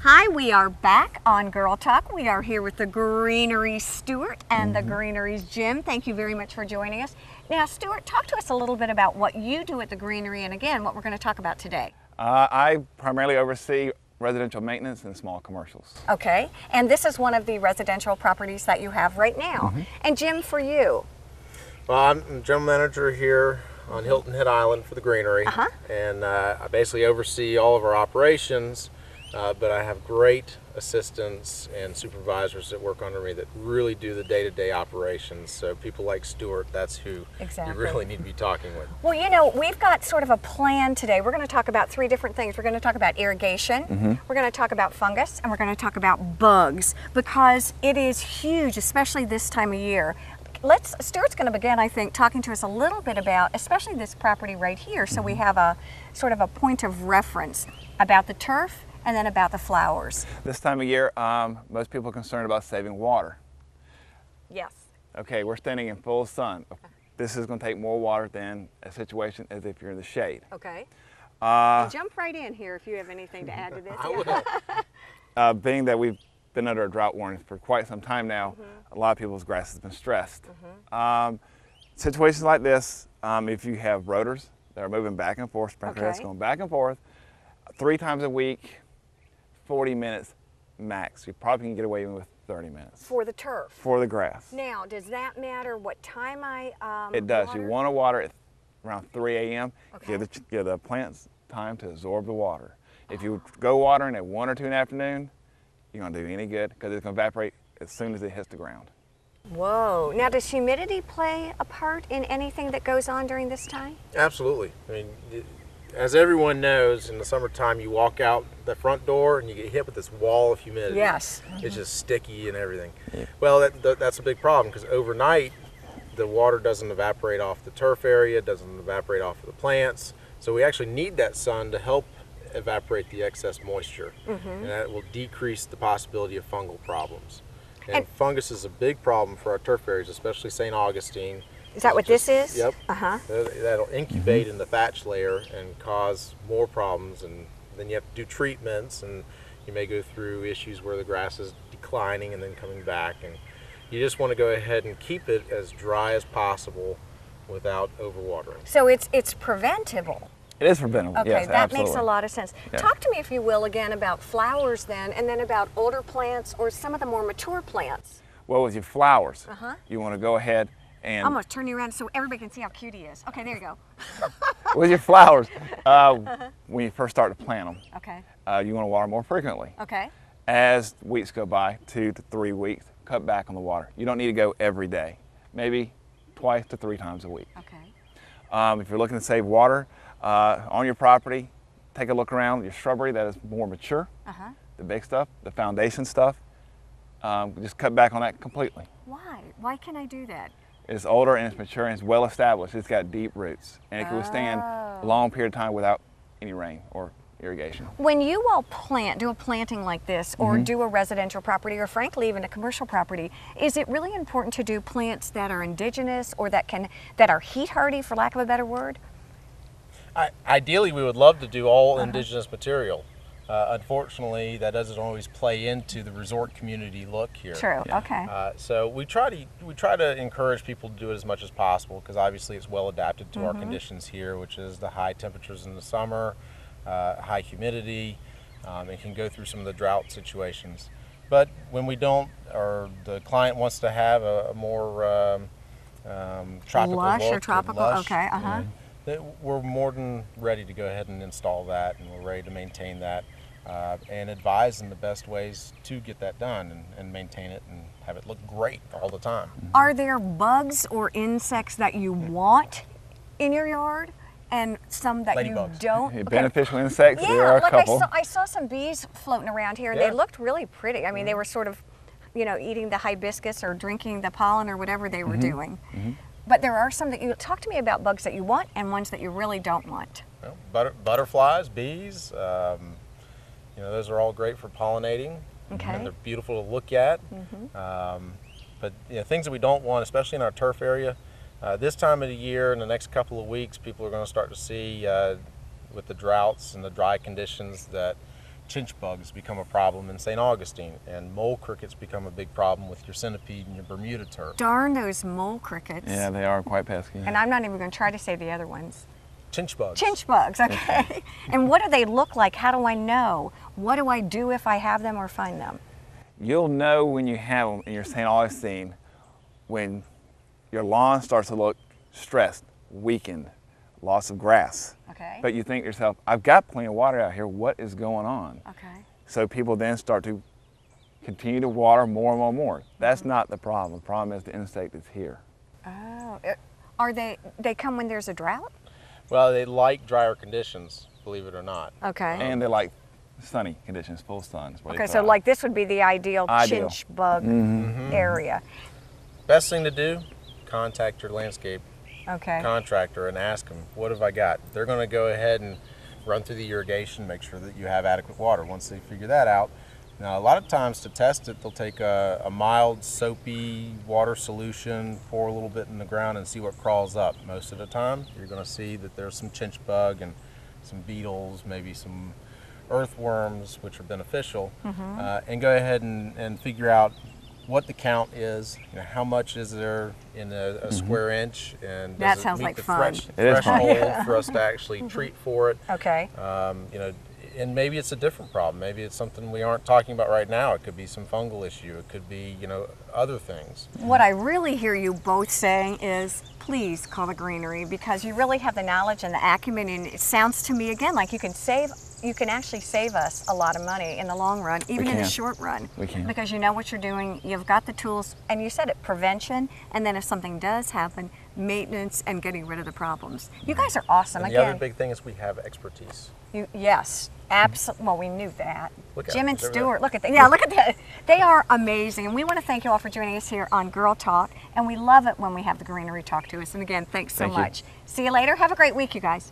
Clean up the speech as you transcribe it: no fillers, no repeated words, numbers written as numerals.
Hi, we are back on Girl Talk. We are here with the Greenery Stuart and the Greenery's Jim. Thank you very much for joining us. Now, Stuart, talk to us a little bit about what you do at the Greenery and again, what we're going to talk about today. I primarily oversee residential maintenance and small commercials. Okay, and this is one of the residential properties that you have right now. And Jim, for you? Well, I'm general manager here on Hilton Head Island for the Greenery, and I basically oversee all of our operations. But I have great assistants and supervisors that work under me that really do the day-to-day operations. So people like Stuart, that's who you really need to be talking with. Well, you know, we've got sort of a plan today. We're going to talk about three different things. We're going to talk about irrigation, we're going to talk about fungus, and we're going to talk about bugs, because it is huge, especially this time of year. Stuart's going to begin, I think, talking to us a little bit about, especially this property right here, so we have a sort of a point of reference about the turf and then about the flowers. This time of year, most people are concerned about saving water. Yes. Okay, we're standing in full sun. This is going to take more water than a situation as if you're in the shade. Okay. Jump right in here if you have anything to add to this. I will. Being that we've been under a drought warning for quite some time now, a lot of people's grass has been stressed. Situations like this, if you have rotors that are moving back and forth, sprinkler heads going back and forth, 3 times a week, 40 minutes max. You probably can get away with 30 minutes. For the turf? For the grass. Now, does that matter what time I It does. water? You want to water at around 3 a.m. Give the plants time to absorb the water. If you go watering at 1 or 2 in the afternoon, you're going to do any good because it's going to evaporate as soon as it hits the ground. Whoa. Now, does humidity play a part in anything that goes on during this time? Absolutely. I mean, as everyone knows, in the summertime you walk out the front door and you get hit with this wall of humidity. Yes. It's just sticky and everything. Well, that's a big problem because overnight the water doesn't evaporate off the turf area, doesn't evaporate off of the plants. So we actually need that sun to help evaporate the excess moisture. And that will decrease the possibility of fungal problems. And fungus is a big problem for our turf areas, especially St. Augustine. Is that what this is? Yep. That'll incubate in the thatch layer and cause more problems, and then you have to do treatments, and you may go through issues where the grass is declining and then coming back, and you just want to go ahead and keep it as dry as possible without overwatering. So it's preventable. It is preventable. Okay, yes, that absolutely. makes a lot of sense. Yeah. Talk to me, if you will, again about flowers then, and then about older plants or some of the more mature plants. Well, with your flowers, you want to go ahead and I'm going to turn you around so everybody can see how cute he is. Okay, there you go. with your flowers, when you first start to plant them, Okay. you want to water more frequently. Okay. As weeks go by, 2 to 3 weeks, cut back on the water. You don't need to go every day, maybe 2 to 3 times a week. Okay. If you're looking to save water on your property, take a look around your shrubbery that is more mature, the big stuff, the foundation stuff. Just cut back on that completely. Why? Why can I do that? It's older and it's mature and it's well established. It's got deep roots and it can withstand a long period of time without any rain or irrigation. When you all do a planting like this, or do a residential property, or frankly even a commercial property, is it really important to do plants that are indigenous or that are heat hardy, for lack of a better word? Ideally, we would love to do all indigenous material. Unfortunately, that doesn't always play into the resort community look here. True. Okay. So we try to encourage people to do it as much as possible, because obviously it's well adapted to our conditions here, which is the high temperatures in the summer, high humidity, and can go through some of the drought situations. But when we don't, or the client wants to have a more tropical lush look, or tropical. lush, Okay. we're more than ready to go ahead and install that, and we're ready to maintain that. And advise in the best ways to get that done and maintain it and have it look great all the time. Are there bugs or insects that you want in your yard and some that Ladybugs. you don't? Beneficial insects, Yeah, there are a like couple. I saw some bees floating around here and they looked really pretty. I mean, they were sort of, eating the hibiscus or drinking the pollen or whatever they were doing. But there are some that you talk to me about, bugs that you want and ones that you really don't want. Well, butterflies, bees, those are all great for pollinating. Okay. And they're beautiful to look at. But things that we don't want, especially in our turf area, this time of the year, in the next couple of weeks, people are going to start to see with the droughts and the dry conditions that chinch bugs become a problem in St. Augustine, and mole crickets become a big problem with your centipede and your Bermuda turf. Darn those mole crickets. Yeah, they are quite pesky. And I'm not even going to try to say the other ones. Chinch bugs. Chinch bugs, okay. And what do they look like? How do I know? What do I do if I have them or find them? You'll know when you have them in your St. Augustine when your lawn starts to look stressed, weakened, loss of grass. Okay. But you think to yourself, I've got plenty of water out here, what is going on? Okay. So people then start to continue to water more and more and more. That's not the problem. The problem is the insect that's here. Oh, are they come when there's a drought? Well, they like drier conditions, believe it or not. Okay. And they like sunny conditions, full sun. Okay, so like this would be the ideal chinch bug area. Best thing to do, contact your landscape contractor and ask them, what have I got? They're going to go ahead and run through the irrigation, make sure that you have adequate water. Once they figure that out, now a lot of times to test it, they'll take a mild soapy water solution, pour a little bit in the ground and see what crawls up. Most of the time you're going to see that there's some chinch bug and some beetles, maybe some earthworms, which are beneficial, and go ahead and figure out what the count is, how much is there in a square inch, and that does sounds it meet like the fun. threshold for us to actually treat for it. Okay. And maybe it's a different problem. Maybe it's something we aren't talking about right now. It could be some fungal issue. It could be, other things. What I really hear you both saying is, please call the Greenery, because you really have the knowledge and the acumen, and it sounds to me again like you can actually save us a lot of money in the long run, even in the short run. We can. Because you know what you're doing, you've got the tools, and you said it, prevention, and then if something does happen, maintenance and getting rid of the problems. You guys are awesome. And the other big thing is we have expertise. Yes, absolutely. Well, we knew that. Jim and Stuart, Stuart, look at that. Yeah, look at that. They are amazing. And we want to thank you all for joining us here on Girl Talk. And we love it when we have the Greenery talk to us. And again, thanks so much. See you later. Have a great week, you guys.